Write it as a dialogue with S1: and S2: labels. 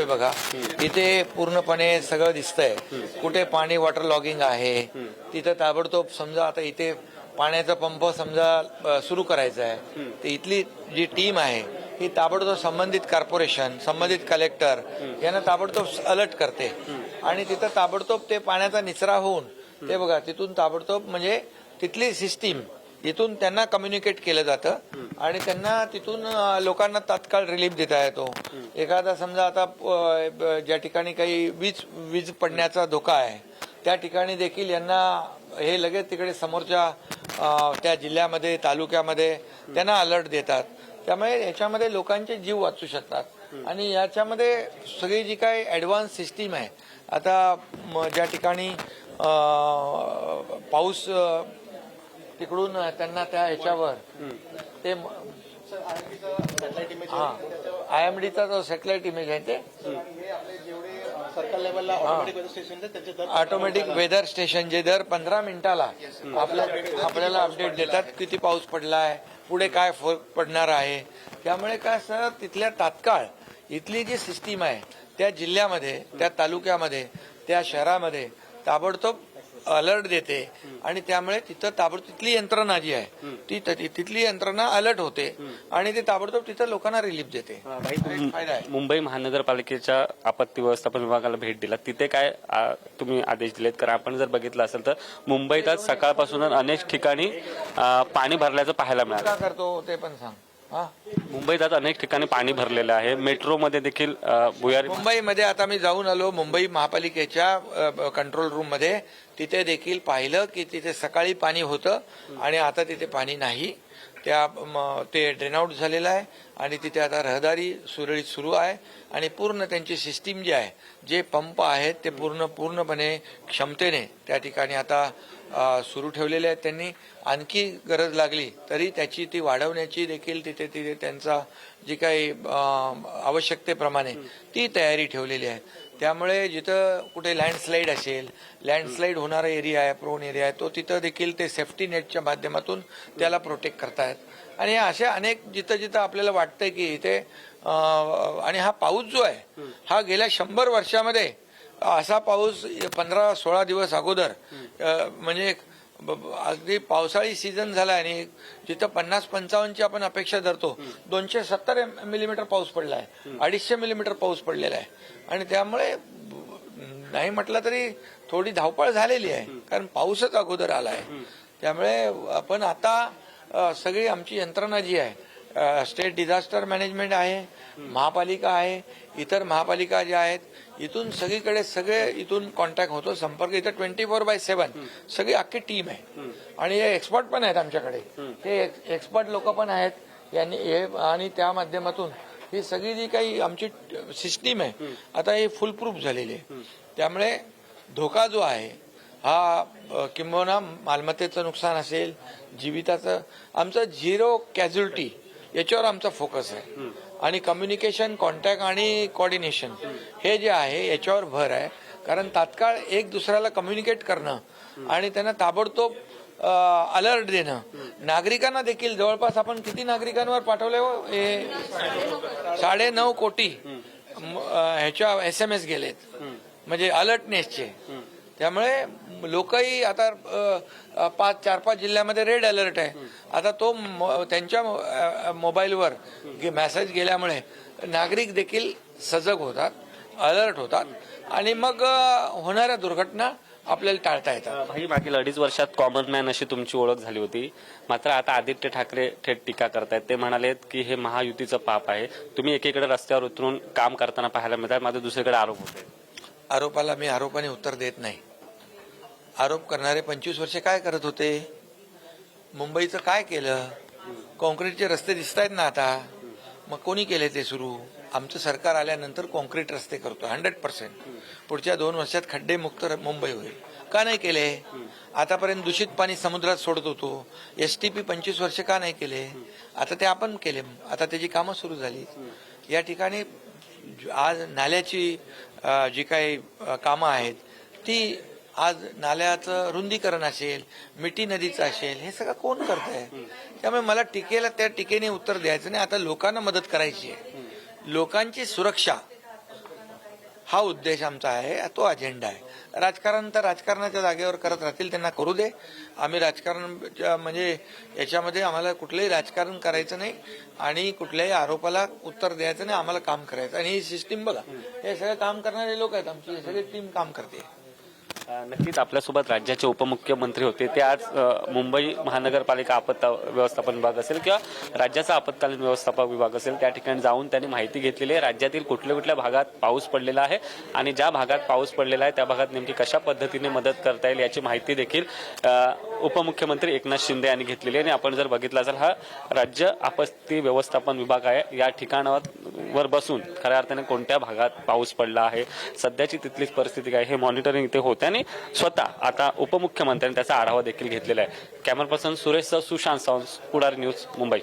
S1: बघा, इथे पूर्णपणे सगळं दिसतंय. कुठे पाणी वॉटर लॉगिंग आहे तिथं ताबडतोब समजा आता इथे पाण्याचा पंप समजा सुरू करायचा आहे, तर इथली जी टीम आहे ही ताबडतोब संबंधित कॉर्पोरेशन, संबंधित कलेक्टर यांना ताबडतोब अलर्ट करते आणि तिथं ताबडतोब ते पाण्याचा निचरा होऊन ते बघा तिथून ताबडतोब म्हणजे तिथली सिस्टीम इथून त्यांना कम्युनिकेट केलं जातं आणि त्यांना तिथून लोकांना तात्काळ रिलीफ देता येतो. एखादा समजा आता ज्या ठिकाणी काही वीज पडण्याचा धोका आहे त्या ठिकाणी देखील यांना हे लगेच तिकडे समोरच्या त्या जिल्ह्यामध्ये तालुक्यामध्ये त्यांना अलर्ट देतात. त्यामुळे याच्यामध्ये लोकांचे जीव वाचू शकतात आणि याच्यामध्ये सगळी जी काही ॲडव्हान्स सिस्टीम आहे आता ज्या ठिकाणी पाऊस तिकडून त्यांना त्या ह्याच्यावर ते IMDचा जो सॅटेलाइट इमेज आहे ते ऑटोमॅटिक वेदर स्टेशन जे दर 15 मिनिटाला आपल्याला अपडेट देतात किती पाऊस पडलाय, पुढे काय पडणार आहे. त्यामुळे काय सर तिथल्या तात्काळ इथली जी सिस्टीम आहे त्या जिल्ह्यामध्ये, त्या तालुक्यामध्ये, त्या शहरामध्ये ताबडतोब अलर्ट देते आणि त्यामुळे तिथं ताबडतोब तिथली यंत्रणा जी आहे ती तिथली यंत्रणा अलर्ट होते आणि ती ताबडतोब तिथं लोकांना रिलीफ देते. फायदा आहे.
S2: मुंबई महानगरपालिकेच्या आपत्ती व्यवस्थापन विभागाला भेट दिला, तिथे काय तुम्ही आदेश दिलेत? कारण आपण जर बघितलं असेल तर मुंबईत आज सकाळपासून अनेक ठिकाणी पाणी भरल्याचं पाहायला मिळालं.
S1: काय करतो ते पण सांग.
S2: मुंबईत आज अनेक ठिकाणी पाणी भरलेलं आहे. मेट्रोमध्ये देखील भुयारी.
S1: मुंबईमध्ये आता मी जाऊन आलो मुंबई महापालिकेच्या कंट्रोल रूम मध्ये, तिथे देखील पाहिलं की तिथे सकाळी पाणी होतं आणि आता तिथे पाणी नाही. ते ड्रेन आउट झालेलं आहे आणि तिथे आता रहदारी सुरळीत सुरू आहे आणि पूर्ण त्यांची सिस्टीम जी आहे, जे पंप आहेत ते पूर्णपणे क्षमतेने त्या ठिकाणी आता सुरू ठेवलेले आहेत. त्यांनी आणखी गरज लागली तरी त्याची ती वाढवण्याची देखील तिथे त्यांचा जी काही आवश्यकतेप्रमाणे ती तयारी ठेवलेली आहे. त्यामुळे जिथं कुठे लँडस्लाईड असेल, लँडस्लाईड होणारा एरिया आहे, प्रोन एरिया आहे, तो तिथं देखील ते सेफ्टी नेटच्या माध्यमातून त्याला प्रोटेक्ट करतायत. आणि अशा अनेक जिथं आपल्याला वाटतंय की इथे आणि हा पाऊस जो आहे हा गेल्या 100 वर्षामध्ये असा पाऊस 15-16 दिवस अगोदर म्हणजे अगदी पावसाळी सीझन झाला आणि जिथं 50-55ची आपण अपेक्षा धरतो 270 मिलीमीटर पाऊस पडला आहे, 250 मिलीमीटर पाऊस पडलेला आहे आणि त्यामुळे नाही म्हटलं तरी थोडी धावपळ झालेली आहे कारण पाऊसच अगोदर आला आहे. त्यामुळे आपण आता सगळी आमची यंत्रणा जी आहे, स्टेट डिझास्टर मॅनेजमेंट आहे, महापालिका आहे, इतर महापालिका ज्या आहेत, इथून सगळीकडे सगळे इथून कॉन्टॅक्ट होतो, संपर्क इथं 24/7 सगळी अख्खी टीम आहे आणि हे एक्सपर्ट पण आहेत आमच्याकडे. हे एक्सपर्ट लोक पण आहेत यांनी हे आणि त्या माध्यमातून ही सगळी जी काही आमची सिस्टीम आहे आता ही फुल प्रूफ झालेली आहे. त्यामुळे धोका जो आहे हा किंबहुना मालमत्तेचं नुकसान असेल, जीविताचं, आमचं 0 कॅज्युलिटी याच्यावर आमचा फोकस आहे आणि कम्युनिकेशन, कॉन्टॅक्ट आणि कोऑर्डिनेशन हे जे आहे याच्यावर भर आहे. कारण तात्काळ एक दुसऱ्याला कम्युनिकेट करणं आणि त्यांना ताबडतोब अलर्ट देणं. नागरिकांना देखील जवळपास आपण किती नागरिकांवर पाठवले हो? 9.5 कोटी ह्याच्या SMS गेलेत म्हणजे अलर्टनेसचे. त्यामुळे लोकही आता 4-5 जिल्ह्यामध्ये रेड अलर्ट आहे. आता तो त्यांच्या मोबाईलवर मेसेज गेल्यामुळे नागरिक देखील सजग होतात, अलर्ट होतात आणि मग होणाऱ्या दुर्घटना आपल्याला टाळता येतात.
S2: भाई, मागील 2.5 वर्षात कॉमन मॅन अशी तुमची ओळख झाली होती, मात्र आता आदित्य ठाकरे थेट टीका करतायत. ते म्हणालेत की हे महायुतीचं पाप आहे. तुम्ही एकीकडे रस्त्यावर उतरून काम करताना पाहायला मिळतात, मात्र दुसरीकडे आरोप होते.
S1: आरोपाला मी आरोपाने उत्तर देत नाही. आरोप करणारे 25 वर्षे काय करत होते? मुंबईचं काय केलं? कॉन्क्रीटचे रस्ते दिसत आहेत ना आता, मग कोणी केले ते सुरू? आमचं सरकार आल्यानंतर कॉन्क्रीट रस्ते करतो 100%. पुढच्या 2 वर्षात खड्डे मुक्त मुंबई होईल. का नाही केले? आतापर्यंत दूषित पाणी समुद्रात सोडत होतो, STP 25 वर्ष का नाही केले? आता ते आपण केले, आता त्याची कामं सुरू झाली. या ठिकाणी आज नाल्याची जी काही कामं आहेत ती, आज नाल्याचं रुंदीकरण असेल, मिठी नदीचं असेल, हे सगळं कोण करत आहे? त्यामुळे मला टीकेला त्या टीकेने उत्तर द्यायचं नाही. आता लोकांना मदत करायची आहे. लोकांची सुरक्षा हा उद्देश आमचा आहे, तो अजेंडा आहे. राजकारण तर राजकारणाच्या जागेवर करत राहतील, त्यांना करू दे. आम्ही राजकारण म्हणजे याच्यामध्ये आम्हाला कुठलंही राजकारण करायचं नाही आणि कुठल्याही आरोपाला उत्तर द्यायचं नाही. आम्हाला काम करायचं आणि ही सिस्टीम बघा, हे सगळे काम करणारे लोक आहेत आमची, हे सगळी टीम काम करते.
S2: नक्कीच आपल्यासोबत राज्याचे उपमुख्यमंत्री होते. ते आज मुंबई महानगरपालिका आपत्ती व्यवस्थापन विभाग असेल किंवा राज्याचा आपत्कालीन व्यवस्थापन विभाग असेल त्या ठिकाणी जाऊन त्यांनी माहिती घेतलेली आहे. राज्यातील कुठल्या कुठल्या भागात पाऊस पडलेला आहे आणि ज्या भागात पाऊस पडलेला आहे त्या भागात नेमकी कशा पद्धतीने मदत करता येईल याची माहिती देखील उपमुख्यमंत्री एकनाथ शिंदे यांनी घेतलेली आहे. आणि आपण जर बघितलं असेल हा राज्य आपत्ती व्यवस्थापन विभाग आहे. या ठिकाणावर बसून खऱ्या अर्थाने कोणत्या भागात पाऊस पडला आहे, सध्याची तिथली परिस्थिती काय, हे मॉनिटरिंग इथे होते आणि स्वतः आता उपमुख्यमंत्र्यांनी त्याचा आढावा देखील घेतलेला आहे. कॅमेरा पर्सन सुरेश सुशांत सावंत, पुढारी न्यूज, मुंबई.